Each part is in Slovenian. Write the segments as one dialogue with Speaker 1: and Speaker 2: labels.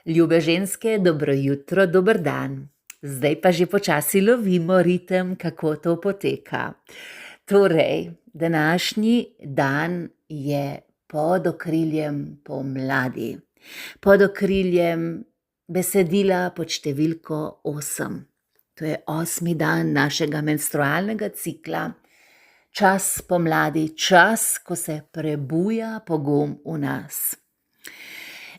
Speaker 1: Ljube ženske, dobro jutro, dober dan. Zdaj pa že počasi lovimo ritem, kako to poteka. Torej, današnji dan je pod okriljem pomladi, pod okriljem besedila pod številko 8. To je 8. dan našega menstrualnega cikla, čas pomladi, čas, ko se prebuja pogum v nas.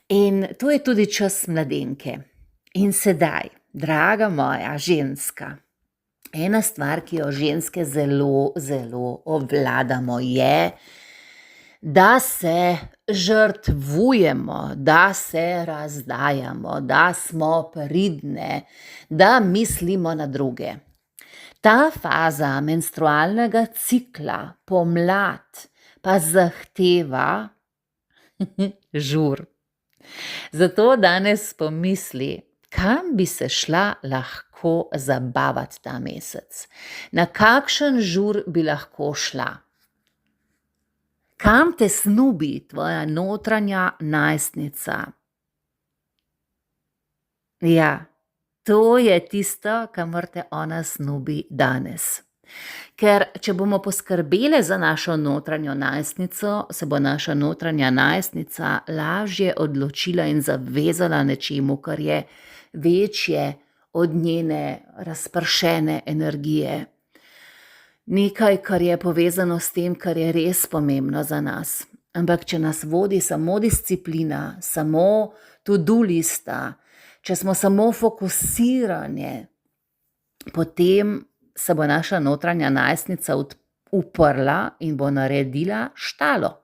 Speaker 1: In to je tudi čas mladenke. In sedaj, draga moja ženska, ena stvar, ki jo ženske zelo, zelo obvladamo, je, da se žrtvujemo, da se razdajamo, da smo pridne, da mislimo na druge. Ta faza menstrualnega cikla, pomlad, pa zahteva žur. Zato danes pomisli, kam bi se šla lahko zabavati ta mesec. Na kakšen žur bi lahko šla? Kam te snubi tvoja notranja najstnica? Ja, to je tisto, kamor te ona snubi danes. Ker če bomo poskrbele za našo notranjo najstnico, se bo naša notranja najstnica lažje odločila in zavezala nečemu, kar je večje od njene razpršene energije. Nekaj, kar je povezano s tem, kar je res pomembno za nas. Ampak če nas vodi samo disciplina, samo to-do lista, če smo samo fokusirani, potem se bo naša notranja najstnica uprla in bo naredila štalo.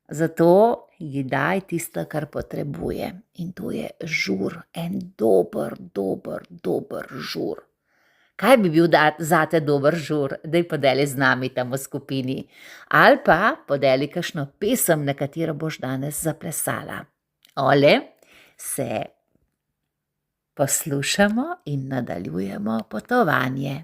Speaker 1: Zato ji daj tisto, kar potrebuje. In to je žur, en dober žur. Kaj bi bil zate dober žur? Daj podeli z nami tam v skupini. Ali pa podeli kakšno pesem, na katero boš danes zaplesala. Ole, se poslušamo in nadaljujemo potovanje.